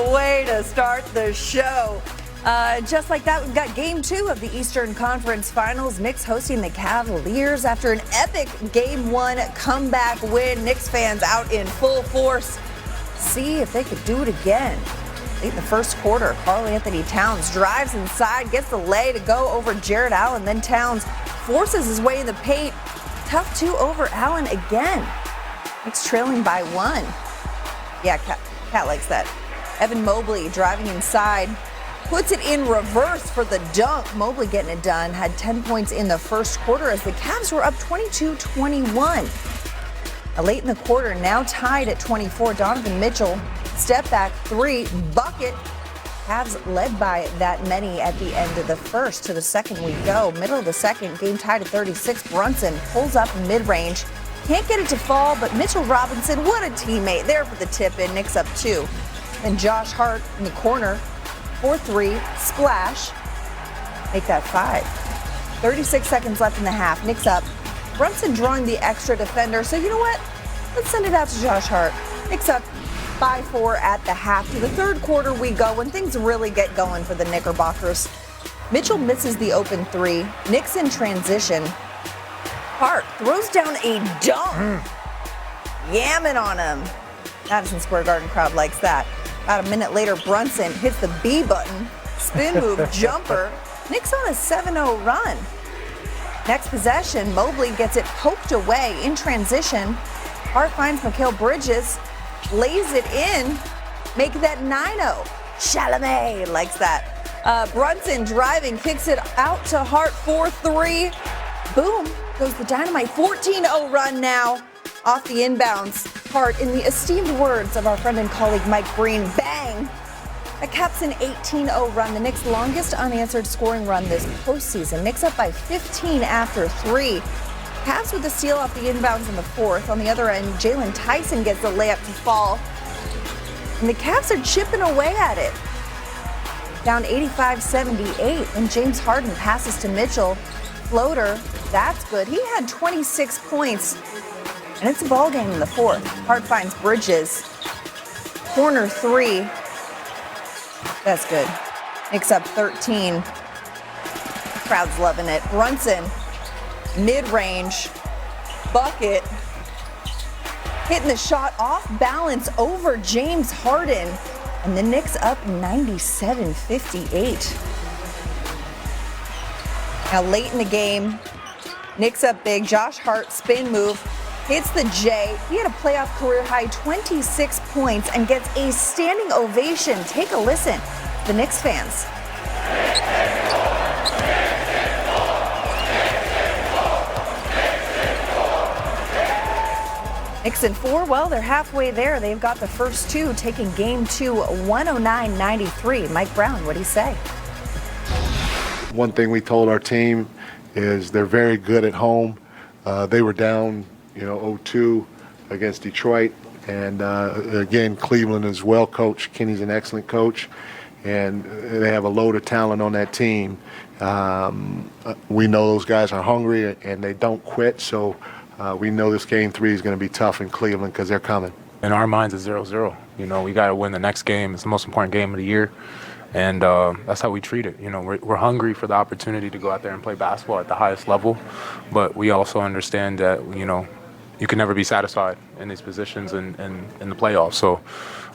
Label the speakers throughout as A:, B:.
A: a way to start the show. Just like that, we've got game 2 of the Eastern Conference Finals. Knicks hosting the Cavaliers after an epic game 1 comeback win. Knicks fans out in full force. See if they could do it again. Late in the first quarter, Karl Anthony Towns drives inside, gets the lay to go over Jarrett Allen. Then Towns forces his way in the paint. Tough 2 over Allen again. Knicks trailing by 1. Yeah, Cat likes that. Evan Mobley driving inside. Puts it in reverse for the dunk. Mobley getting it done. Had 10 points in the first quarter as the Cavs were up 22-21. Late in the quarter, now tied at 24. Donovan Mitchell, step back 3, bucket. Cavs led by that many at the end of the first. To the second we go. Middle of the second, game tied at 36. Brunson pulls up mid-range. Can't get it to fall, but Mitchell Robinson, what a teammate. There for the tip-in. Knicks up 2. And Josh Hart in the corner. 4-3, splash, make that 5. 36 seconds left in the half. Knicks up. Brunson drawing the extra defender. So you know what? Let's send it out to Josh Hart. Knicks up by 4 at the half. To the third quarter we go when things really get going for the Knickerbockers. Mitchell misses the open 3. Knicks in transition. Hart throws down a dunk. Yamming on him. Madison Square Garden crowd likes that. About a minute later, Brunson hits the B button, spin move, jumper. Knicks on a 7-0 run. Next possession, Mobley gets it poked away in transition. Hart finds Mikal Bridges, lays it in, make that 9-0. Chalamet likes that. Brunson driving, kicks it out to Hart, 4-3. Boom, goes the dynamite. 14-0 run now off the inbounds. Hart, in the esteemed words of our friend and colleague Mike Breen, bang! That caps an 18-0 run, the Knicks' longest unanswered scoring run this postseason. Knicks up by 15 after 3. Cavs with the steal off the inbounds in the fourth. On the other end, Jalen Tyson gets the layup to fall. And the Cavs are chipping away at it. Down 85-78, and James Harden passes to Mitchell. Floater, that's good. He had 26 points. And it's a ball game in the fourth. Hart finds Bridges. Corner 3. That's good. Knicks up 13. Crowd's loving it. Brunson, mid-range, bucket. Hitting the shot off balance over James Harden. And the Knicks up 97-58. Now late in the game, Knicks up big. Josh Hart, spin move. Hits the J. He had a playoff career high 26 points and gets a standing ovation. Take a listen. The Knicks fans. Knicks in 4. Well, they're halfway there. They've got the first 2, taking game 2, 109-93. Mike Brown, what do you say?
B: One thing we told our team is they're very good at home. They were down 0-2 against Detroit. And again, Cleveland is well coached. Kenny's an excellent coach. And they have a load of talent on that team. We know those guys are hungry and they don't quit. So we know this game 3 is going to be tough in Cleveland because they're coming.
C: In our minds, it's 0-0. We got to win the next game. It's the most important game of the year. And that's how we treat it. We're hungry for the opportunity to go out there and play basketball at the highest level. But we also understand that, you can never be satisfied in these positions in the playoffs. So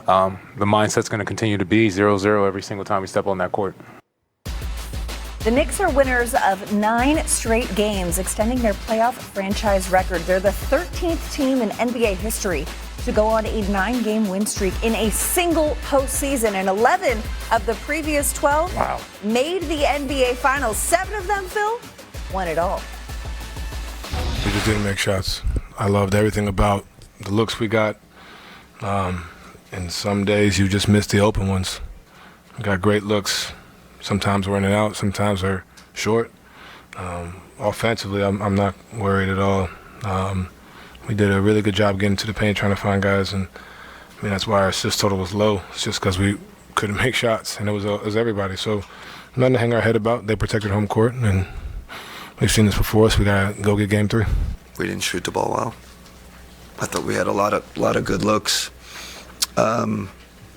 C: the mindset's going to continue to be 0-0 every single time we step on that court.
A: The Knicks are winners of 9 straight games, extending their playoff franchise record. They're the 13th team in NBA history to go on a 9-game win streak in a single postseason. And 11 of the previous 12 made the NBA Finals. 7 of them, Phil, won it all.
D: We just didn't make shots. I loved everything about the looks we got. And some days you just miss the open ones. We got great looks. Sometimes we're in and out. Sometimes they're short. Offensively, I'm not worried at all. We did a really good job getting to the paint, trying to find guys. And that's why our assist total was low. It's just because we couldn't make shots, and it was everybody. So nothing to hang our head about. They protected home court, and we've seen this before, so we got to go get game 3.
E: We didn't shoot the ball well. I thought we had a lot of good looks.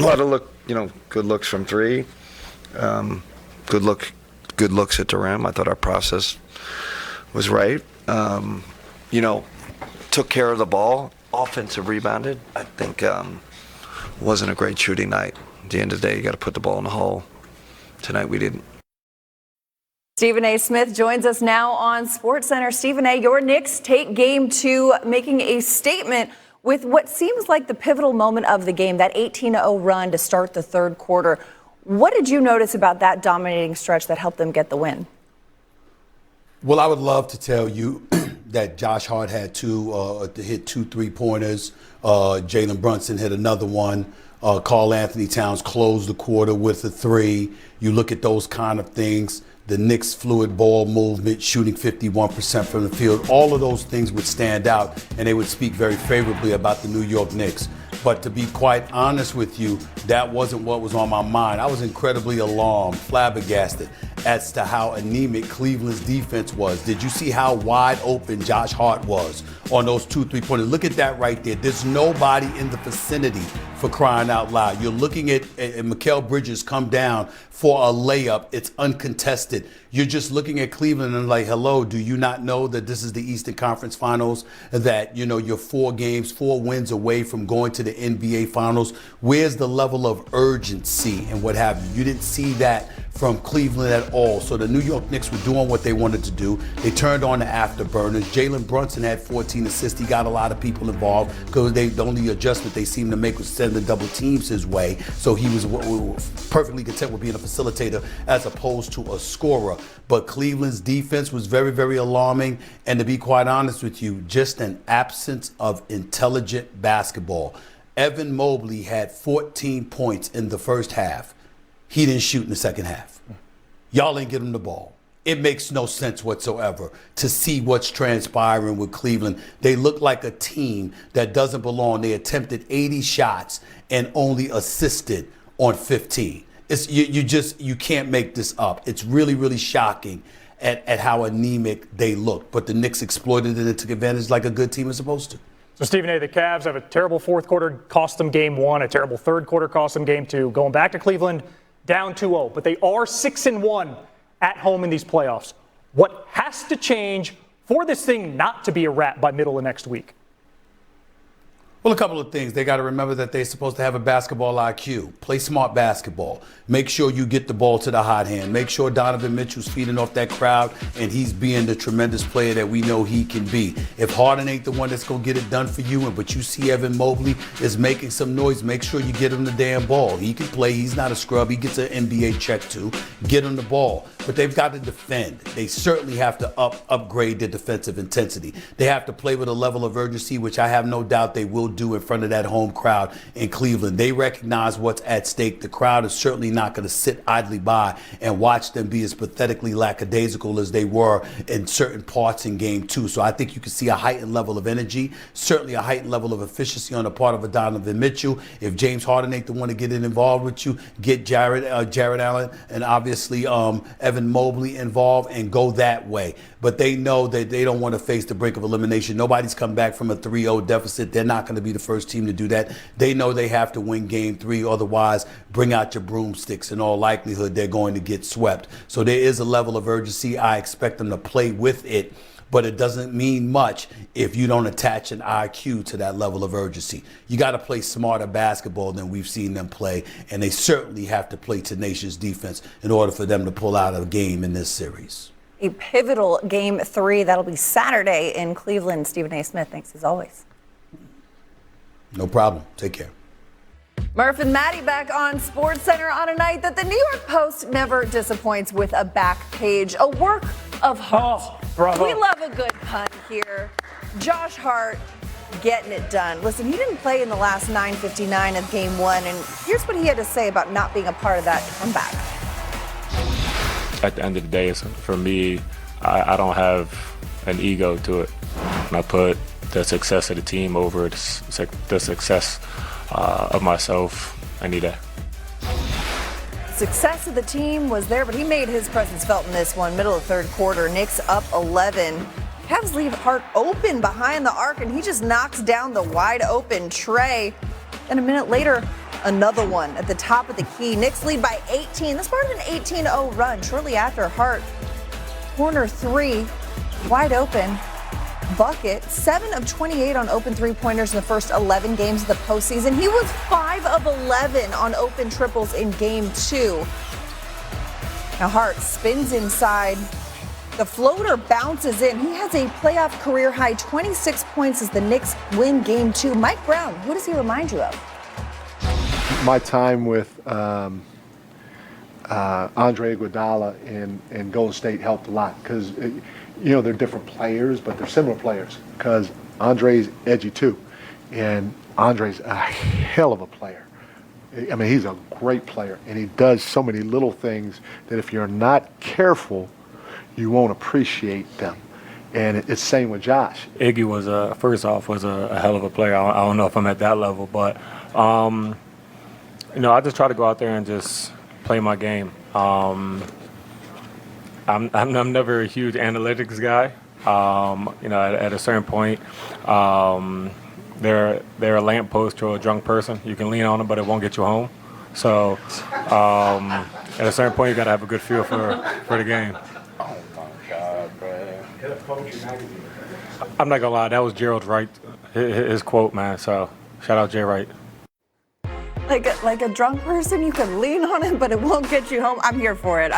E: A lot of good looks from three. Good looks at the rim. I thought our process was right. Took care of the ball. Offensive rebounded. I think wasn't a great shooting night. At the end of the day, you got to put the ball in the hole. Tonight we didn't.
A: Stephen A. Smith joins us now on SportsCenter. Stephen A., your Knicks take Game 2, making a statement with what seems like the pivotal moment of the game, that 18-0 run to start the third quarter. What did you notice about that dominating stretch that helped them get the win?
F: Well, I would love to tell you that Josh Hart had to hit 2 3-pointers. Jalen Brunson hit another one. Karl Anthony Towns closed the quarter with a 3. You look at those kind of things. The Knicks' fluid ball movement, shooting 51% from the field. All of those things would stand out, and they would speak very favorably about the New York Knicks. But to be quite honest with you, that wasn't what was on my mind. I was incredibly alarmed, flabbergasted as to how anemic Cleveland's defense was. Did you see how wide open Josh Hart was on those 2 3-pointers? Look at that right there. There's nobody in the vicinity, for crying out loud. You're looking at Mikal Bridges come down for a layup. It's uncontested. You're just looking at Cleveland and like, hello, do you not know that this is the Eastern Conference Finals, that, you're 4 wins away from going to the NBA Finals? Where's the level of urgency and what have you? You didn't see that from Cleveland at all. So the New York Knicks were doing what they wanted to do. They turned on the afterburners. Jalen Brunson had 14 assists. He got a lot of people involved because the only adjustment they seemed to make was send the double teams his way. So he was perfectly content with being a facilitator as opposed to a scorer. But Cleveland's defense was very, very alarming. And to be quite honest with you, just an absence of intelligent basketball. Evan Mobley had 14 points in the first half. He didn't shoot in the second half. Y'all ain't get him the ball. It makes no sense whatsoever to see what's transpiring with Cleveland. They look like a team that doesn't belong. They attempted 80 shots and only assisted on 15. You can't make this up. It's really, really shocking at how anemic they look. But the Knicks exploited it and took advantage like a good team is supposed to.
G: So, Stephen A., the Cavs have a terrible fourth quarter, cost them Game 1, a terrible third quarter, cost them Game 2. Going back to Cleveland, down 2-0, but they are 6-1 at home in these playoffs. What has to change for this thing not to be a wrap by middle of next week?
F: Well, a couple of things. They got to remember that they're supposed to have a basketball IQ. Play smart basketball. Make sure you get the ball to the hot hand. Make sure Donovan Mitchell's feeding off that crowd and he's being the tremendous player that we know he can be. If Harden ain't the one that's going to get it done for you, but you see Evan Mobley is making some noise, make sure you get him the damn ball. He can play. He's not a scrub. He gets an NBA check too. Get him the ball. But they've got to defend. They certainly have to upgrade their defensive intensity. They have to play with a level of urgency, which I have no doubt they will do in front of that home crowd in Cleveland. They recognize what's at stake. The crowd is certainly not going to sit idly by and watch them be as pathetically lackadaisical as they were in certain parts in Game 2. So I think you can see a heightened level of energy, certainly a heightened level of efficiency on the part of Donovan Mitchell. If James Harden ain't the one to get it involved with you, get Jared Allen and obviously Evan Mobley involved and go that way. But they know that they don't want to face the brink of elimination. Nobody's come back from a 3-0 deficit. They're not going to be the first team to do that. They know they have to win Game 3, otherwise bring out your broomsticks. In all likelihood, they're going to get swept. So there is a level of urgency. I expect them to play with it, but it doesn't mean much if you don't attach an IQ to that level of urgency. You got to play smarter basketball than we've seen them play, and they certainly have to play tenacious defense in order for them to pull out a game in this series.
A: A pivotal Game 3 that'll be Saturday in Cleveland. Stephen A. Smith, thanks as always.
F: No problem. Take care.
A: Murph and Maddie back on SportsCenter on a night that the New York Post never disappoints with a back page, a work of Hart.
G: Oh, bravo.
A: We love a good pun here. Josh Hart getting it done. Listen, he didn't play in the last 9:59 of Game 1, and here's what he had to say about not being a part of that comeback.
H: At the end of the day, for me, I don't have an ego to it. And I put the success of the team over the success of myself any day.
A: Success of the team was there, but he made his presence felt in this one. Middle of third quarter, Knicks up 11. Cavs leave Hart open behind the arc, and he just knocks down the wide open tray. And a minute later, another one at the top of the key. Knicks lead by 18. This part of an 18-0 run shortly after Hart. Corner three, wide open. Bucket, 7 of 28 on open three-pointers in the first 11 games of the postseason. He was 5 of 11 on open triples in game 2. Now Hart spins inside. The floater bounces in. He has a playoff career-high 26 points as the Knicks win game 2. Mike Brown, who does he remind you of?
B: My time with Andre Iguodala in Golden State helped a lot because they're different players, but they're similar players because Andre's edgy too, and Andre's a hell of a player. I mean, he's a great player, and he does so many little things that if you're not careful, you won't appreciate them. And it's the same with Josh.
H: Iggy was first off a hell of a player. I don't know if I'm at that level, but I just try to go out there and just play my game. I'm never a huge analytics guy. At a certain point, they're a lamppost or a drunk person. You can lean on them, but it won't get you home. So at a certain point, you got to have a good feel for the game.
C: Oh my God, bro.
H: I'm not gonna lie, that was Gerald Wright, his quote, man. So shout out Jay Wright.
A: Like a drunk person, you can lean on it, but it won't get you home. I'm here for it.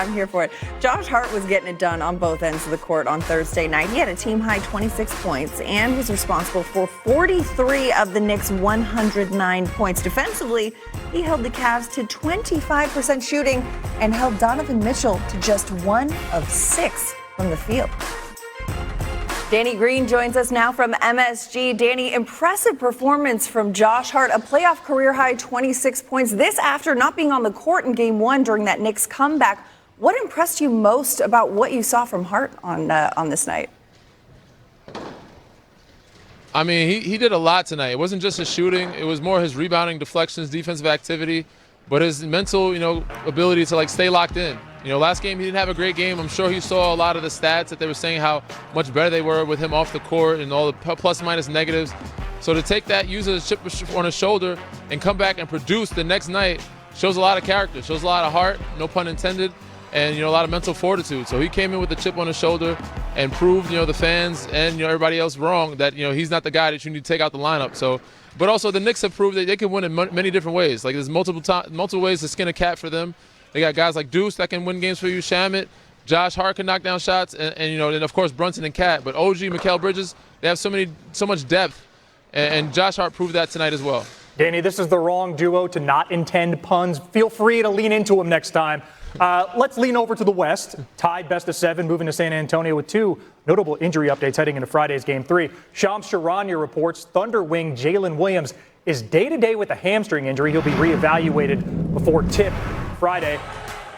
A: Josh Hart was getting it done on both ends of the court on Thursday night. He had a team-high 26 points and was responsible for 43 of the Knicks' 109 points. Defensively, he held the Cavs to 25% shooting and held Donovan Mitchell to just 1 of 6 from the field. Danny Green joins us now from MSG. Danny, impressive performance from Josh Hart, a playoff career-high 26 points. This after not being on the court in Game 1 during that Knicks comeback. What impressed you most about what you saw from Hart on this night?
I: I mean, he did a lot tonight. It wasn't just his shooting. It was more his rebounding, deflections, defensive activity, but his mental, ability to, stay locked in. Last game he didn't have a great game. I'm sure he saw a lot of the stats that they were saying how much better they were with him off the court and all the plus minus negatives. So to take that, use a chip on his shoulder, and come back and produce the next night shows a lot of character, shows a lot of heart, no pun intended, and a lot of mental fortitude. So he came in with a chip on his shoulder and proved the fans and everybody else wrong that he's not the guy that you need to take out the lineup. So, but also the Knicks have proved that they can win in many different ways. There's multiple ways to skin a cat for them. They got guys like Deuce that can win games for you, Shamet, Josh Hart can knock down shots, and of course Brunson and Cat. But OG, Mikal Bridges, they have so much depth, and Josh Hart proved that tonight as well.
G: Danny, this is the wrong duo to not intend puns. Feel free to lean into them next time. Let's lean over to the West. Tied best of 7, moving to San Antonio with 2 notable injury updates heading into Friday's Game 3. Shams Charania reports Thunder wing Jalen Williams is day-to-day with a hamstring injury. He'll be reevaluated before tip Friday.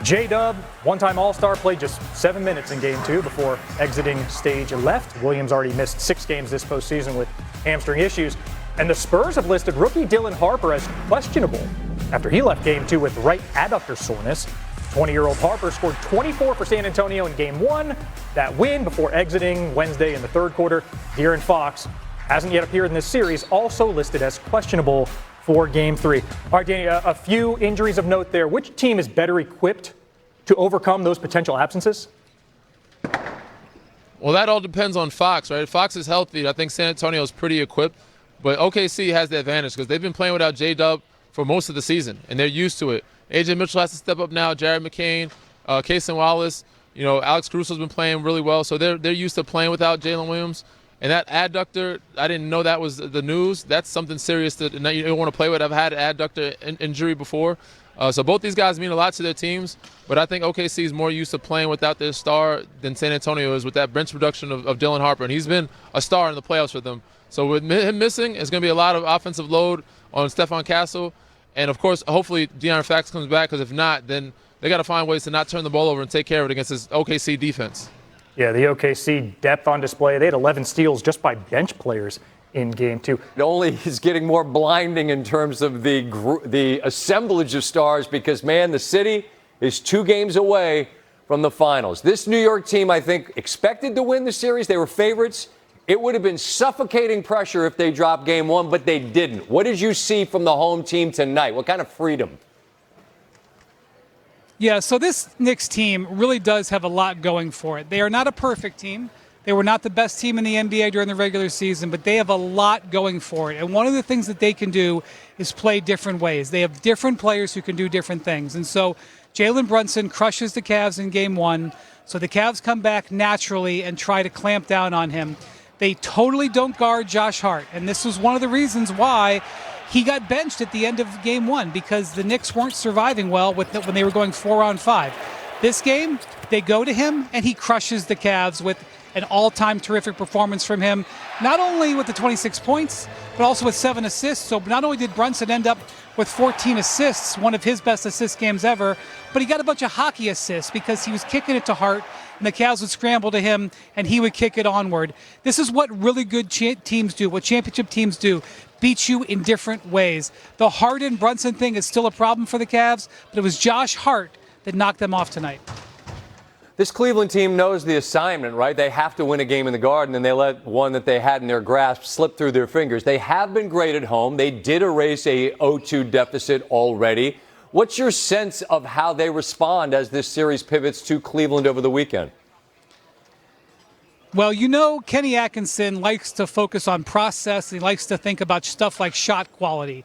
G: J-Dub, one-time All-Star, played just 7 minutes in Game 2 before exiting stage left. Williams already missed 6 games this postseason with hamstring issues. And the Spurs have listed rookie Dylan Harper as questionable after he left Game 2 with right adductor soreness. 20-year-old Harper scored 24 for San Antonio in Game 1. That win before exiting Wednesday in the third quarter. De'Aaron Fox hasn't yet appeared in this series, also listed as questionable for Game 3. All right, Danny, a few injuries of note there. Which team is better equipped to overcome those potential absences?
I: Well, that all depends on Fox, right? If Fox is healthy, I think San Antonio is pretty equipped. But OKC has the advantage because they've been playing without J-Dub for most of the season, and they're used to it. A.J. Mitchell has to step up now. Jared McCain, Kaysen Wallace, Alex Caruso's been playing really well, so they're used to playing without Jalen Williams. And that adductor, I didn't know that was the news. That's something serious that you don't want to play with. I've had an adductor injury before. So both these guys mean a lot to their teams, but I think OKC is more used to playing without their star than San Antonio is with that bench production of Dylan Harper, and he's been a star in the playoffs for them. So with him missing, it's going to be a lot of offensive load on Stephon Castle, and of course, hopefully De'Aaron Fox comes back, because if not, then they got to find ways to not turn the ball over and take care of it against this OKC defense. Yeah, the OKC depth on display. They had 11 steals just by bench players in Game 2.
J: It only is getting more blinding in terms of the assemblage of stars because, man, the city is 2 games away from the finals. This New York team, I think, expected to win the series. They were favorites. It would have been suffocating pressure if they dropped game one, but they didn't. What did you see from the home team tonight? What kind of freedom?
K: Yeah, so this Knicks team really does have a lot going for it. They are not a perfect team. They were not the best team in the NBA during the regular season, but they have a lot going for it. And one of the things that they can do is play different ways. They have different players who can do different things. And so Jalen Brunson crushes the Cavs in game one. So the Cavs come back naturally and try to clamp down on him. They totally don't guard Josh Hart. And this was one of the reasons why he got benched at the end of game one, because the Knicks weren't surviving well when they were going 4-on-5. This game, they go to him, and he crushes the Cavs with an all-time terrific performance from him, not only with the 26 points, but also with 7 assists. So not only did Brunson end up with 14 assists, one of his best assist games ever, but he got a bunch of hockey assists because he was kicking it to Hart, and the Cavs would scramble to him, and he would kick it onward. This is what really good teams do, what championship teams do, beat you in different ways. The Harden-Brunson thing is still a problem for the Cavs, but it was Josh Hart that knocked them off tonight.
J: This Cleveland team knows the assignment, right? They have to win a game in the Garden, and they let one that they had in their grasp slip through their fingers. They have been great at home. They did erase a 0-2 deficit already. What's your sense of how they respond as this series pivots to Cleveland over the weekend?
K: Well, you know, Kenny Atkinson likes to focus on process. He likes to think about stuff like shot quality.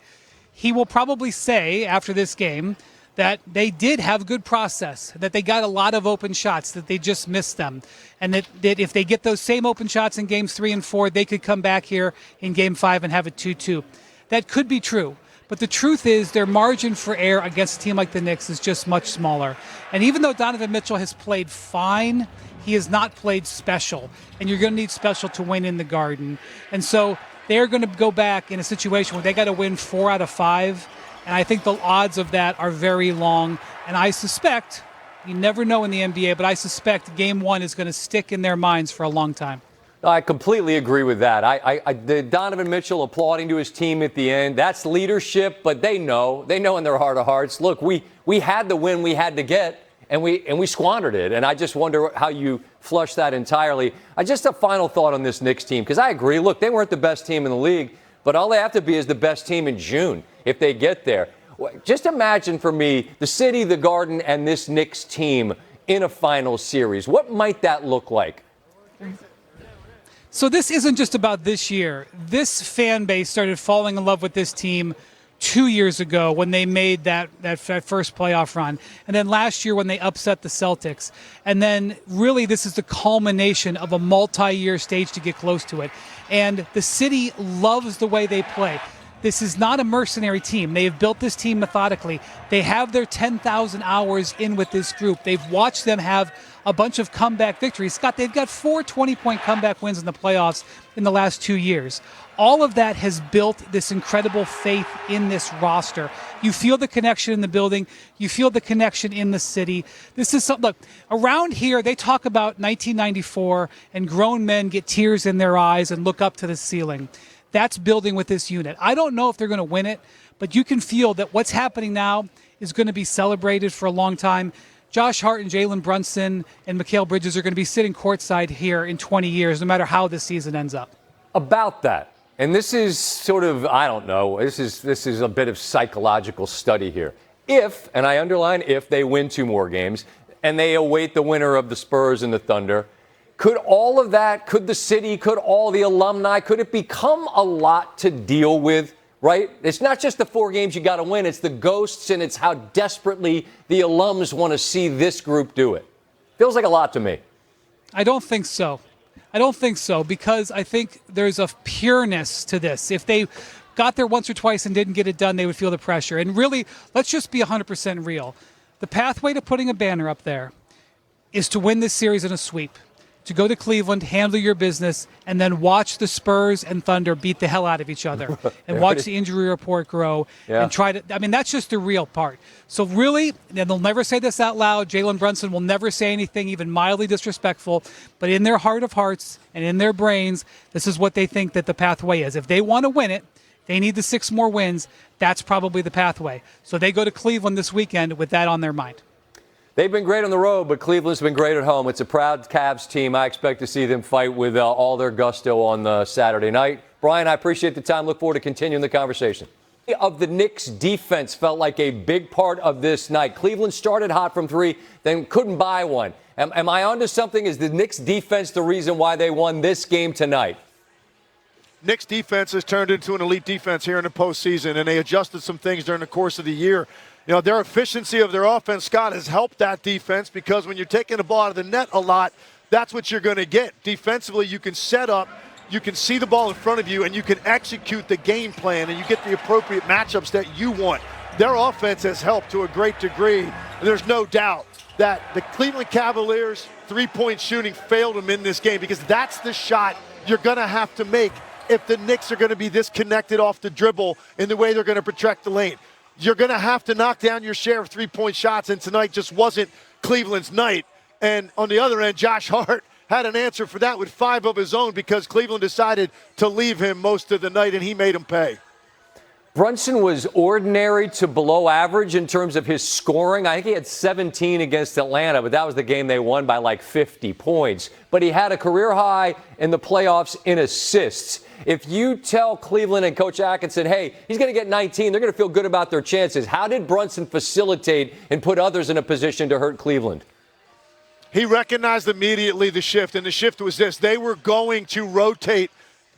K: He will probably say after this game that they did have good process, that they got a lot of open shots, that they just missed them, and that if they get those same open shots in games 3 and 4, they could come back here in game 5 and have it 2-2. That could be true. But the truth is their margin for error against a team like the Knicks is just much smaller. And even though Donovan Mitchell has played fine, he has not played special. And you're going to need special to win in the Garden. And so they're going to go back in a situation where they got to win 4 out of 5. And I think the odds of that are very long. And I suspect, you never know in the NBA, but I suspect game 1 is going to stick in their minds for a long time.
J: I completely agree with that. The Donovan Mitchell applauding to his team at the end, that's leadership, but they know in their heart of hearts, look, we had the win we had to get, and we squandered it. And I just wonder how you flush that entirely. Just a final thought on this Knicks team, because I agree, look, they weren't the best team in the league, but all they have to be is the best team in June if they get there. Just imagine for me the city, the Garden, and this Knicks team in a final series. What might that look like?
K: So this isn't just about this year. This fan base started falling in love with this team 2 years ago when they made that first playoff run. And then last year when they upset the Celtics. And then really this is the culmination of a multi-year stage to get close to it. And the city loves the way they play. This is not a mercenary team. They have built this team methodically. They have their 10,000 hours in with this group. They've watched them have a bunch of comeback victories. Scott, they've got 4 20-point comeback wins in the playoffs in the last 2 years. All of that has built this incredible faith in this roster. You feel the connection in the building. You feel the connection in the city. This is something, look, around here, they talk about 1994 and grown men get tears in their eyes and look up to the ceiling. That's building with this unit. I don't know if they're going to win it, but you can feel that what's happening now is going to be celebrated for a long time. Josh Hart and Jalen Brunson and Mikal Bridges are going to be sitting courtside here in 20 years, no matter how this season ends up.
J: About that, and this is sort of, I don't know, this is a bit of psychological study here. If, and I underline if, they win 2 more games and they await the winner of the Spurs and the Thunder, could all of that, could the city, could all the alumni, could it become a lot to deal with? Right? It's not just the 4 games you got to win. It's the ghosts, and it's how desperately the alums want to see this group do it. Feels like a lot to me.
K: I don't think so. Because I think there's a pureness to this. If they got there once or twice and didn't get it done, they would feel the pressure. And really, let's just be 100% real. The pathway to putting a banner up there is to win this series in a sweep. To go to Cleveland, handle your business, and then watch the Spurs and Thunder beat the hell out of each other and watch the injury report grow and try to – I mean, that's just the real part. So really, and they'll never say this out loud, Jalen Brunson will never say anything even mildly disrespectful, but in their heart of hearts and in their brains, this is what they think that the pathway is. If they want to win it, they need the 6 more wins. That's probably the pathway. So they go to Cleveland this weekend with that on their mind.
J: They've been great on the road, but Cleveland's been great at home. It's a proud Cavs team. I expect to see them fight with all their gusto on Saturday night. Brian, I appreciate the time. Look forward to continuing the conversation. Of the Knicks' defense felt like a big part of this night. Cleveland started hot from three, then couldn't buy one. Am I onto something? Is the Knicks' defense the reason why they won this game tonight?
L: Knicks defense has turned into an elite defense here in the postseason, and they adjusted some things during the course of the year. You know, their efficiency of their offense, Scott, has helped that defense because when you're taking the ball out of the net a lot, that's what you're going to get. Defensively, you can set up, you can see the ball in front of you, and you can execute the game plan, and you get the appropriate matchups that you want. Their offense has helped to a great degree. There's no doubt that the Cleveland Cavaliers' three-point shooting failed them in this game because that's the shot you're going to have to make if the Knicks are going to be this connected off the dribble in the way they're going to protect the lane. You're going to have to knock down your share of three-point shots, and tonight just wasn't Cleveland's night. And on the other end, Josh Hart had an answer for that with 5 of his own because Cleveland decided to leave him most of the night, and he made him pay.
J: Brunson was ordinary to below average in terms of his scoring. I think he had 17 against Atlanta, but that was the game they won by like 50 points. But he had a career high in the playoffs in assists. If you tell Cleveland and Coach Atkinson, hey, he's going to get 19, they're going to feel good about their chances. How did Brunson facilitate and put others in a position to hurt Cleveland?
L: He recognized immediately the shift, and the shift was this. They were going to rotate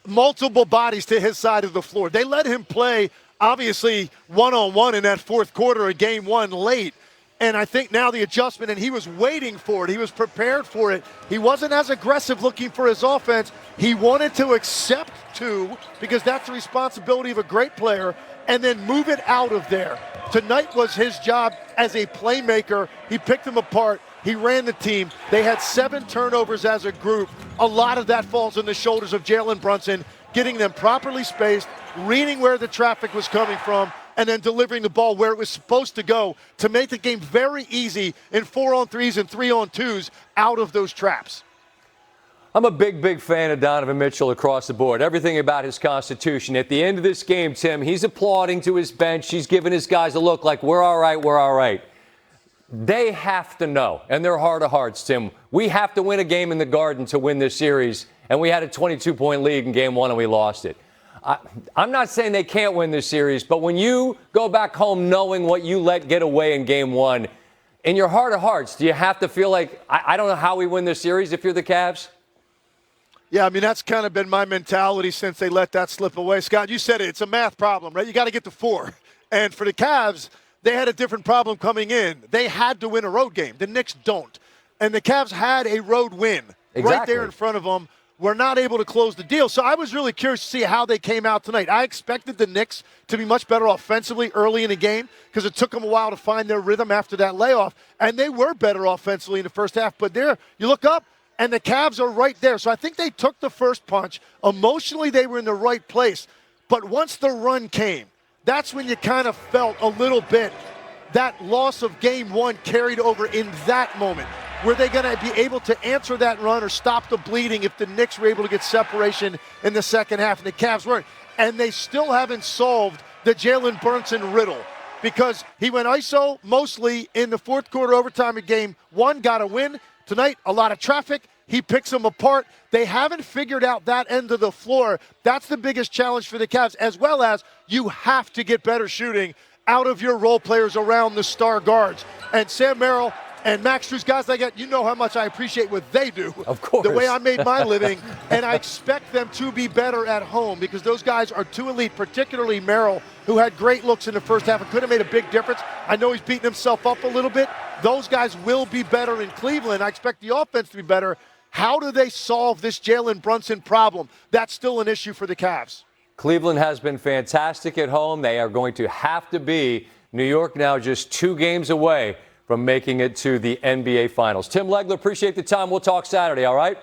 L: multiple bodies to his side of the floor. They let him play, obviously, one-on-one in that fourth quarter of game one late. And I think now the adjustment, and he was waiting for it. He was prepared for it. He wasn't as aggressive looking for his offense. He wanted to accept two because that's the responsibility of a great player, and then move it out of there. Tonight was his job as a playmaker. He picked them apart. He ran the team. They had 7 turnovers as a group. A lot of that falls on the shoulders of Jalen Brunson, getting them properly spaced, reading where the traffic was coming from, and then delivering the ball where it was supposed to go to make the game very easy in 4-on-3s and 3-on-2s out of those traps.
J: I'm a big fan of Donovan Mitchell across the board. Everything about his constitution. At the end of this game, Tim, he's applauding to his bench. He's giving his guys a look like, we're all right, we're all right. They have to know, and their heart of hearts, Tim, we have to win a game in the Garden to win this series, and we had a 22-point lead in game one and we lost it. I'm not saying they can't win this series, but when you go back home knowing what you let get away in game one, in your heart of hearts, do you have to feel like, I don't know how we win this series if you're the Cavs?
L: Yeah, I mean, that's kind of been my mentality since they let that slip away. Scott, you said it. It's a math problem, right? You got to get to 4. And for the Cavs, they had a different problem coming in. They had to win a road game. The Knicks don't. And the Cavs had a road win right there in front of them. We're not able to close the deal. So I was really curious to see how they came out tonight. I expected the Knicks to be much better offensively early in the game because it took them a while to find their rhythm after that layoff. And they were better offensively in the first half. But there, you look up, and the Cavs are right there. So I think they took the first punch. Emotionally, they were in the right place. But once the run came, that's when you kind of felt a little bit that loss of game one carried over in that moment. Were they going to be able to answer that run or stop the bleeding if the Knicks were able to get separation in the second half and the Cavs weren't? And they still haven't solved the Jalen Brunson riddle because he went ISO mostly in the fourth quarter overtime of game one, got a win. Tonight, a lot of traffic. He picks them apart. They haven't figured out that end of the floor. That's the biggest challenge for the Cavs, as well as you have to get better shooting out of your role players around the star guards. And Sam Merrill and Max Strus, guys like that, you know how much I appreciate what they do.
J: Of course.
L: The way I made my living. And I expect them to be better at home because those guys are too elite, particularly Merrill, who had great looks in the first half and could have made a big difference. I know he's beating himself up a little bit. Those guys will be better in Cleveland. I expect the offense to be better. How do they solve this Jalen Brunson problem? That's still an issue for the Cavs.
J: Cleveland has been fantastic at home. They are going to have to be. New York now just 2 games away from making it to the NBA Finals. Tim Legler, appreciate the time. We'll talk Saturday, all right?